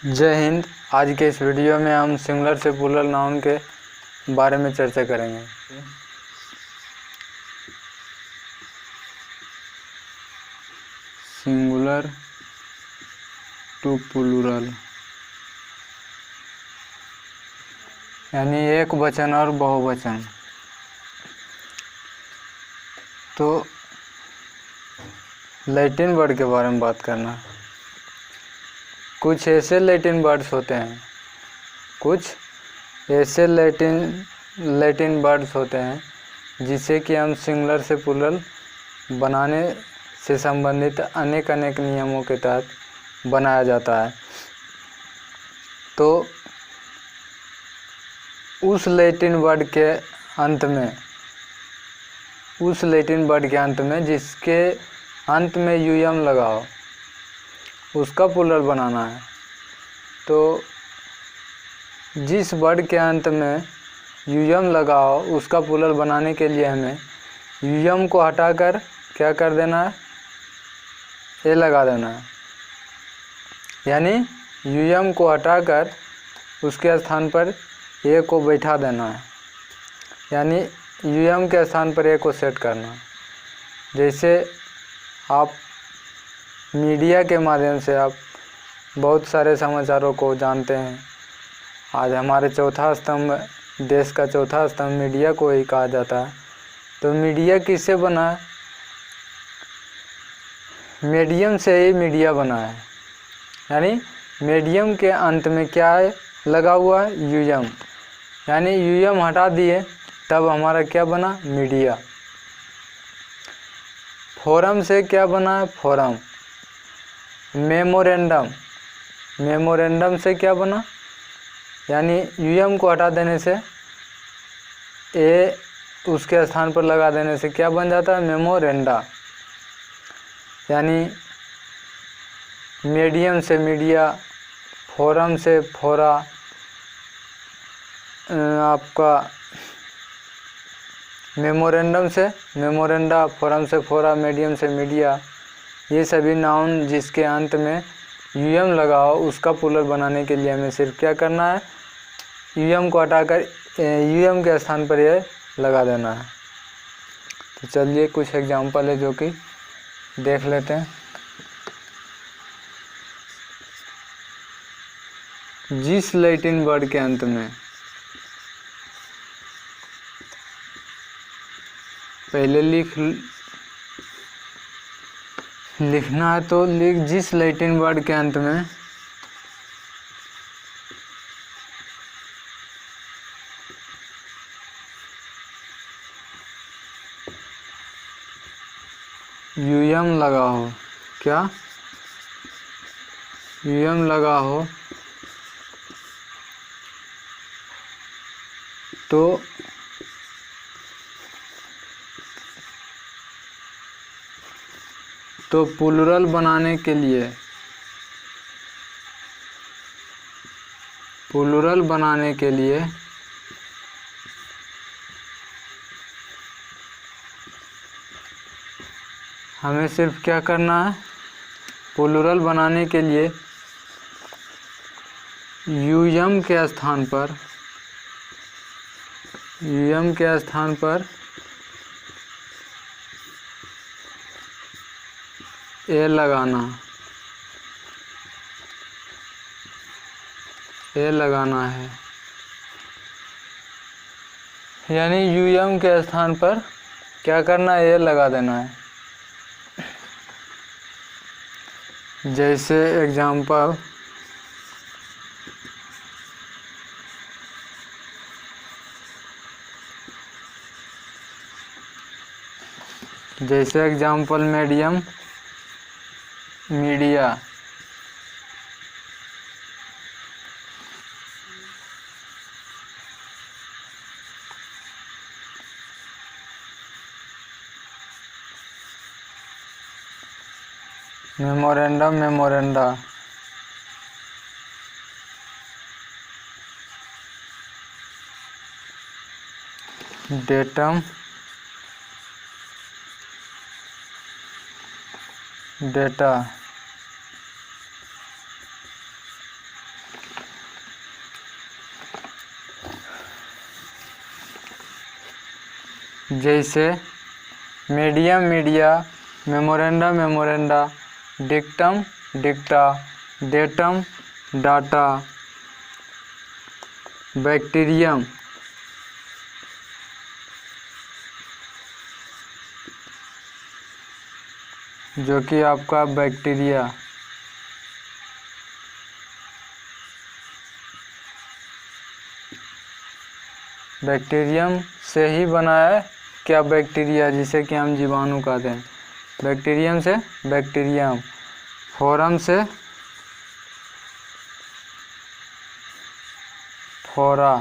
जय हिंद। आज के इस वीडियो में हम सिंगुलर से प्लूरल नाउन के बारे में चर्चा करेंगे। सिंगुलर टू प्लूरल यानी एक वचन और बहुवचन। तो लैटिन वर्ड के बारे में बात करना। कुछ ऐसे लैटिन वर्ड्स होते हैं वर्ड्स होते हैं जिसे कि हम सिंगुलर से प्लूरल बनाने से संबंधित अनेक नियमों के तहत बनाया जाता है। तो उस लैटिन वर्ड के अंत में जिसके अंत में यूएम लगा हो उसका प्लूरल बनाना है। तो जिस वर्ड के अंत में यूएम लगा हो उसका प्लूरल बनाने के लिए हमें यूएम को हटाकर क्या कर देना है, ए लगा देना है। यानी यूएम को हटाकर उसके स्थान पर ए को बैठा देना है। यानी यूएम के स्थान पर ए को सेट करना। जैसे आप मीडिया के माध्यम से आप बहुत सारे समाचारों को जानते हैं। आज हमारे देश का चौथा स्तंभ मीडिया को ही कहा जाता है। तो मीडिया किससे बना है? मीडियम से ही मीडिया बना है। यानी मीडियम के अंत में क्या है लगा हुआ है? यूएम। यानी यूएम हटा दिए तब हमारा क्या बना? मीडिया। फोरम से क्या बना है? फोरम। मेमोरेंडम से क्या बना? यानी यूएम को हटा देने से ए उसके स्थान पर लगा देने से क्या बन जाता है? मेमोरेंडा। यानी मीडियम से मीडिया, फोरम से फोरा, आपका मेमोरेंडम से मेमोरेंडा, फोरम से फोरा, मीडियम से मीडिया, ये सभी नाउन जिसके अंत में यूएम लगा हो उसका प्लूरल बनाने के लिए हमें सिर्फ क्या करना है? यूएम को हटाकर यूएम के स्थान पर ये लगा देना है। तो चलिए कुछ एग्जांपल है जो कि देख लेते हैं। जिस लैटिन वर्ड के अंत में पहले लिखना है तो जिस लैटिन वर्ड के अंत में यूएम लगा हो, क्या यूएम लगा हो तो प्लूरल बनाने के लिए हमें सिर्फ क्या करना है? प्लूरल बनाने के लिए यूएम के स्थान पर ए लगाना है। यानी यूएम के स्थान पर क्या करना है? ए लगा देना है। जैसे example media, memoranda, datum, data, जैसे medium media, memoranda memoranda, dictum dicta, datum data, bacterium जो कि आपका बैक्टीरिया, बैक्टीरियम से ही बना है क्या बैक्टीरिया, जिसे कि हम जीवाणु कहते हैं। बैक्टीरियम से बैक्टीरियम, फोरम से फोरा,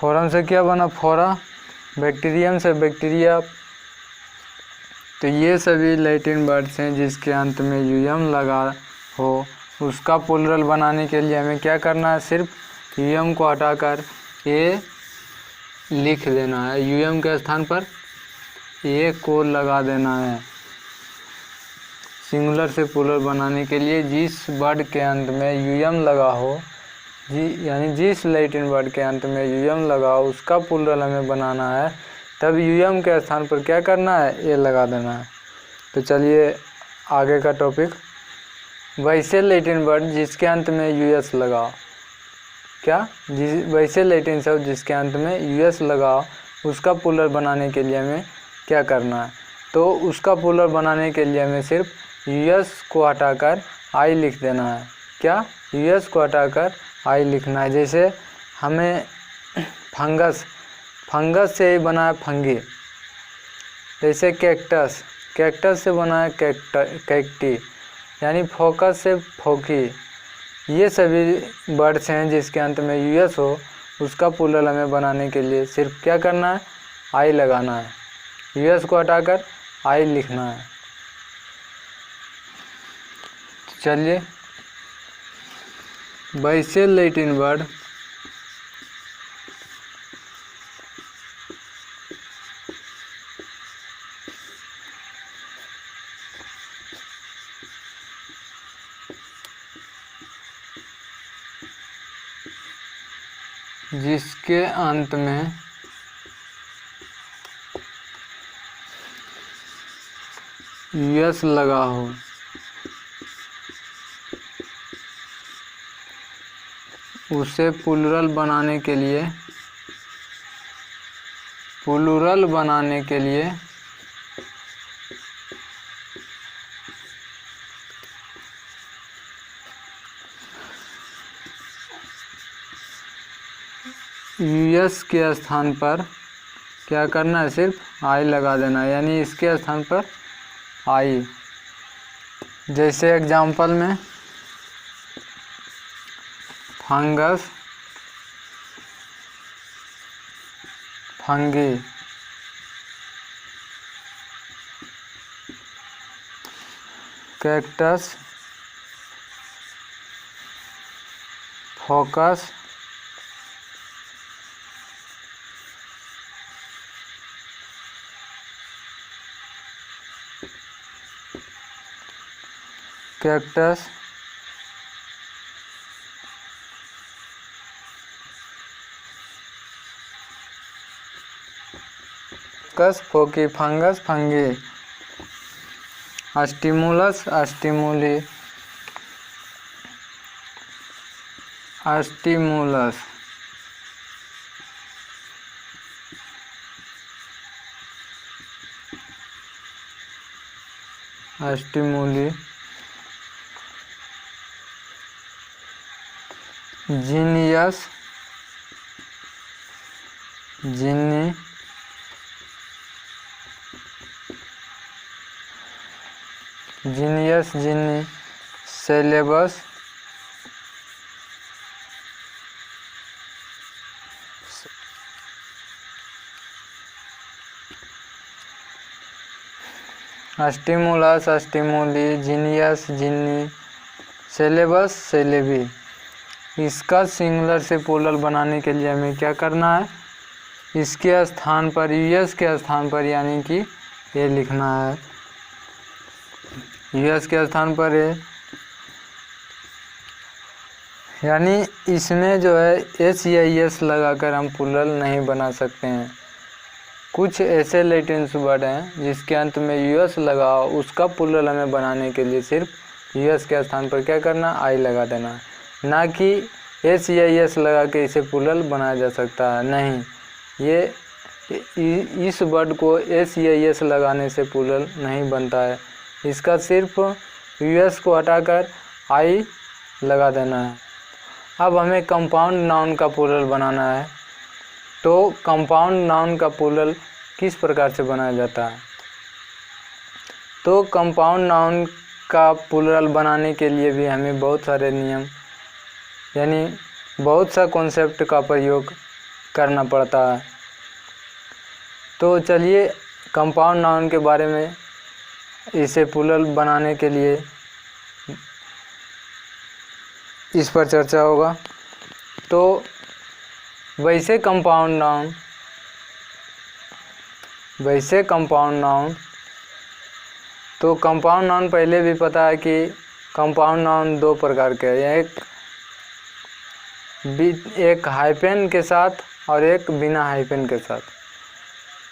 फोरम से क्या बना फोरा, बैक्टीरियम से बैक्टीरिया। तो ये सभी लैटिन वर्ड्स हैं जिसके अंत में यूएम लगा हो। उसका प्लूरल बनाने के लिए हमें क्या करना है, सिर्फ यूएम को हटाकर ए लिख देना है, यूएम के स्थान पर ए को लगा देना है। सिंगुलर से प्लूरल बनाने के लिए जिस वर्ड के अंत में यूएम लगा हो, यानी जिस लैटिन वर्ड के अंत में यूएम लगा हो उसका प्लूरल हमें बनाना है, तब यूएम के स्थान पर क्या करना है, ए लगा देना है। तो चलिए आगे का टॉपिक, वैसे लैटिन वर्ड जिसके अंत में यूएस लगाओ, क्या वैसे लैटिन शब्द जिसके अंत में यूएस लगाओ उसका प्लूरल बनाने के लिए हमें क्या करना है। तो उसका प्लूरल बनाने के लिए हमें सिर्फ यूएस को हटाकर आई लिख देना है। क्या, यूएस को हटाकर आई लिखना है। जैसे हमें फंगस, फंगस से ही बना है फंगी। जैसे कैक्टस, कैक्टस से बना है कैक्टी, यानी फोकस से फोकी। ये सभी वर्ड्स हैं जिसके अंत में यूएस हो, उसका प्लूरल हमें बनाने के लिए सिर्फ क्या करना है, आई लगाना है। यूएस को हटाकर आई लिखना है। चलिए वैसे लैटिन वर्ड जिसके अंत में यूएस लगा हो उसे प्लूरल बनाने के लिए यूएस के स्थान पर क्या करना है, सिर्फ आई लगा देना है, यानी इसके स्थान पर आई। जैसे एग्जाम्पल में fungus, fungi, cactus, focus, cactus, कस, foci, fungus, fungi, stimulus, stimuli, stimulus, stimuli, genius, genii, genius, genii, syllabus, stimulus, stimuli, genius, genii, syllabus, syllabi. इसका सिंगुलर से प्लूरल बनाने के लिए हमें क्या करना है, इसके स्थान पर, यूएस के स्थान पर यानी कि ये लिखना है, यूएस के स्थान पर है, यानी इसमें जो है एस या एस लगाकर हम प्लूरल नहीं बना सकते हैं। कुछ ऐसे लैटिन वर्ड हैं जिसके अंत में यूएस लगाओ, उसका प्लूरल हमें बनाने के लिए सिर्फ यूएस के स्थान पर क्या करना, आई लगा देना, ना कि एस या एस लगा के इसे प्लूरल बनाया जा सकता है। नहीं, ये इस वर्ड को एस या एस लगाने से प्लूरल नहीं बनता है। इसका सिर्फ यूएस को हटाकर आई लगा देना है। अब हमें कंपाउंड नाउन का प्लूरल बनाना है। तो कंपाउंड नाउन का प्लूरल किस प्रकार से बनाया जाता है? तो कंपाउंड नाउन का प्लूरल बनाने के लिए भी हमें बहुत सारे नियम यानी बहुत सा कॉन्सेप्ट का प्रयोग करना पड़ता है। तो चलिए कंपाउंड नाउन के बारे में, इसे प्लूरल बनाने के लिए इस पर चर्चा होगा। तो वैसे कंपाउंड नाउन तो कंपाउंड नाउन पहले भी पता है कि कंपाउंड नाउन दो प्रकार के हैं, एक हाइफन के साथ और एक बिना हाइफन के साथ।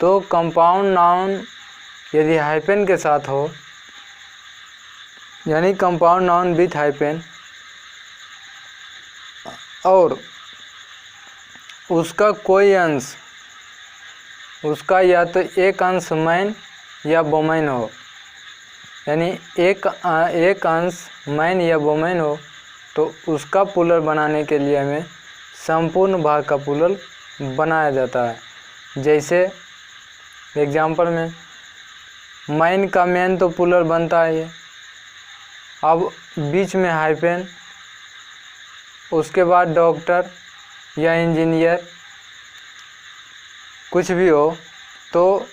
तो कंपाउंड नाउन यदि हाइफन के साथ हो, यानी कंपाउंड नाउन विथ हाइफन, और उसका कोई अंश, उसका या तो एक अंश मैन या वुमेन हो, यानी एक अंश मैन या वुमेन हो, तो उसका प्लूरल बनाने के लिए हमें संपूर्ण भाग का प्लूरल बनाया जाता है। जैसे एग्जाम्पल में मैन का मैन तो प्लूरल बनता है, अब बीच में हाइफन, उसके बाद डॉक्टर या इंजीनियर कुछ भी हो, तो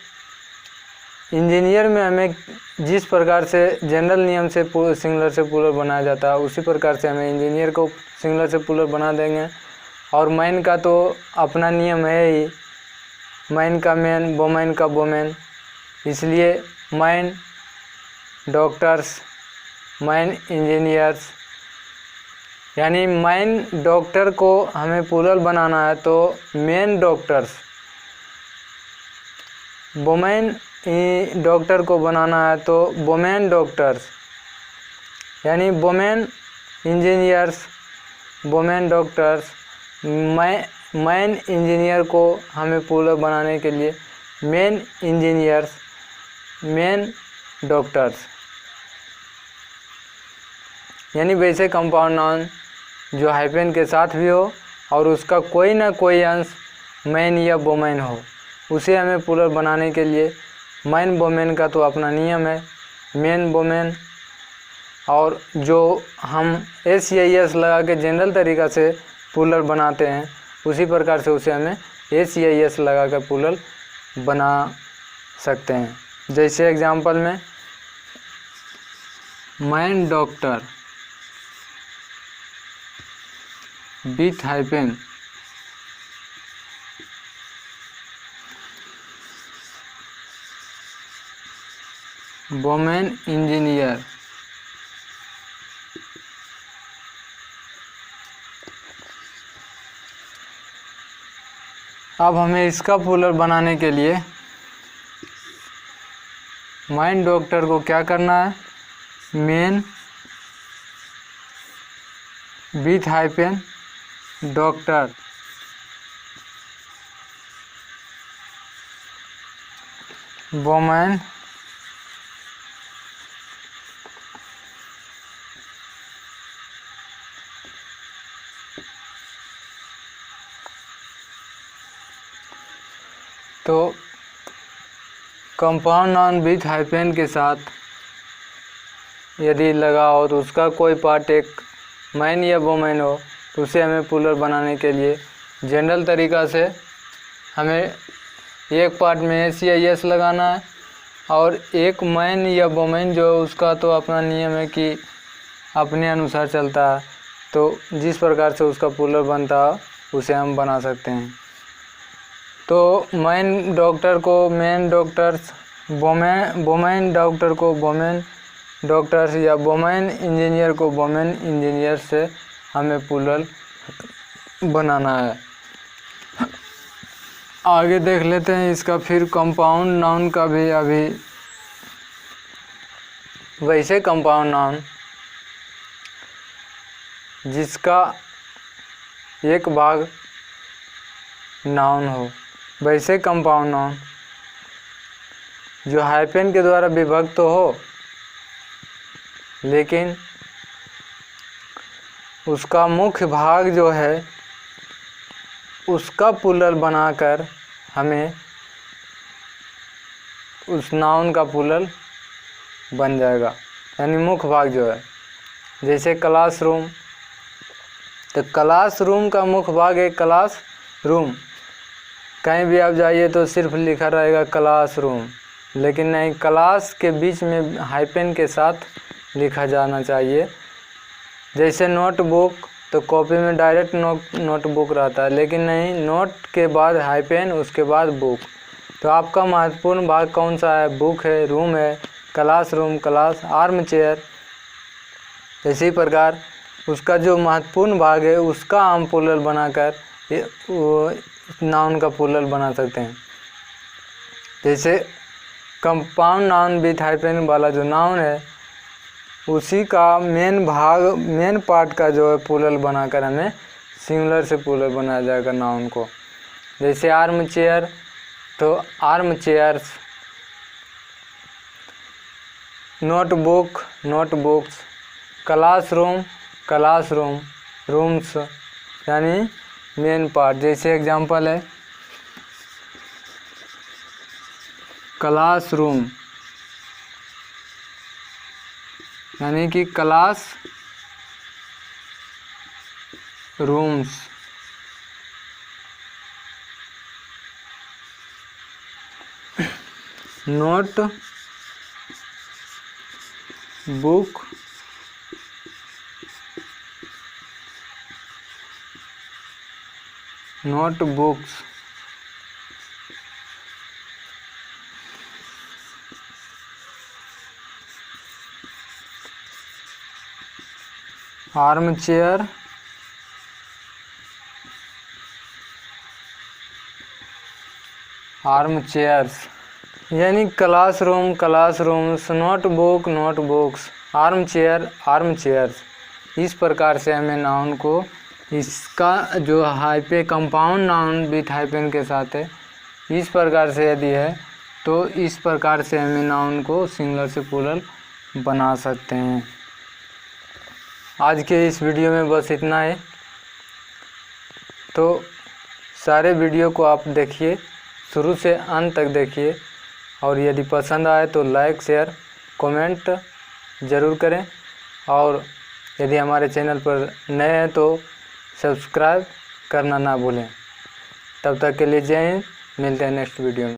इंजीनियर में हमें जिस प्रकार से जनरल नियम से सिंगुलर से प्लूरल बनाया जाता है, उसी प्रकार से हमें इंजीनियर को सिंगुलर से प्लूरल बना देंगे। और मैन का तो अपना नियम है ही, मैन का मैन, वुमेन का वुमेन, इसलिए मैन डॉक्टर्स, मैन इंजीनियर्स। यानी मैन डॉक्टर को हमें प्लूरल बनाना है तो मैन डॉक्टर्स, वुमेन डॉक्टर को बनाना है तो वुमेन डॉक्टर्स, यानी women engineers, women doctors. Man engineer को हमें प्लूरल बनाने के लिए मैन इंजीनियर्स, मैन डॉक्टर्स। यानी वैसे कंपाउंड नाउन जो हाइफन के साथ भी हो और उसका कोई ना कोई अंश मैन या वुमेन हो, उसे हमें प्लूरल बनाने के लिए मैन वुमेन का तो अपना नियम है, मैन वुमेन, और जो हम एस या एस लगा के जनरल तरीक़ा से प्लूरल बनाते हैं, उसी प्रकार से उसे हमें एस या एस लगा कर प्लूरल बना सकते हैं। जैसे एग्जांपल में man doctor with hyphen, women engineer, अब हमें इसका प्लूरल बनाने के लिए मैन डॉक्टर को क्या करना है, man with hyphen doctor, women तो कंपाउंड नाउन विथ हाइफन के साथ यदि लगा हो तो उसका कोई पार्ट एक मैन या वुमेन हो, तो उसे हमें प्लूरल बनाने के लिए जनरल तरीक़ा से हमें एक पार्ट में एस या एस लगाना है, और एक मैन या वुमेन जो उसका तो अपना नियम है कि अपने अनुसार चलता है, तो जिस प्रकार से उसका प्लूरल बनता है उसे हम बना सकते हैं। तो मैन डॉक्टर को मैन डॉक्टर्स, वुमेन डॉक्टर को वुमेन डॉक्टर्स, या वुमेन इंजीनियर को वुमेन इंजीनियर से हमें प्लूरल बनाना है। आगे देख लेते हैं इसका फिर कंपाउंड नाउन का भी। अभी वैसे कंपाउंड नाउन जिसका एक भाग नाउन हो, वैसे कंपाउंड नाउन जो हाइफन के द्वारा विभक्त तो हो लेकिन उसका मुख्य भाग जो है उसका प्लूरल बनाकर हमें उस नाउन का प्लूरल बन जाएगा। यानी मुख्य भाग जो है, जैसे क्लासरूम, तो क्लासरूम का मुख्य भाग है क्लास रूम। कहीं भी आप जाइए तो सिर्फ लिखा रहेगा क्लासरूम, लेकिन नहीं, क्लास के बीच में हाइफन के साथ लिखा जाना चाहिए। जैसे नोटबुक, तो कॉपी में डायरेक्ट नोटबुक रहता है, लेकिन नहीं, नोट के बाद हाइफन, उसके बाद बुक। तो आपका महत्वपूर्ण भाग कौन सा है? बुक है, रूम है, क्लासरूम, क्लास, आर्म चेयर। इसी प्रकार उसका जो महत्वपूर्ण भाग है उसका हम प्लूरल बनाकर नाउन का प्लूरल बना सकते हैं। जैसे कंपाउंड नाउन विथ हाइफन वाला जो नाउन है उसी का मेन भाग, मेन पार्ट का जो है प्लूरल बनाकर हमें सिंगुलर से प्लूरल बनाया जाएगा नाउन को। जैसे आर्म चेयर, तो arm chairs, notebook, notebooks, classroom, classroom, rooms, यानी मेन पार्ट। जैसे एग्जांपल है क्लासरूम, यानी कि class rooms. Note book, notebooks, arm chair, arm chairs, यानी classroom, classrooms, notebook, notebooks, arm chair, arm chairs. इस प्रकार से हमें नाउन को, इसका जो hyphen compound noun with hyphen के साथ है, इस प्रकार से यदि है तो इस प्रकार से हमें नाउन को सिंगुलर से प्लूरल बना सकते हैं। आज के इस वीडियो में बस इतना है। तो सारे वीडियो को आप देखिए, शुरू से अंत तक देखिए, और यदि पसंद आए तो लाइक, शेयर, कमेंट ज़रूर करें। और यदि हमारे चैनल पर नए हैं तो सब्सक्राइब करना ना भूलें। तब तक के लिए जय हिंद, मिलते हैं नेक्स्ट वीडियो में।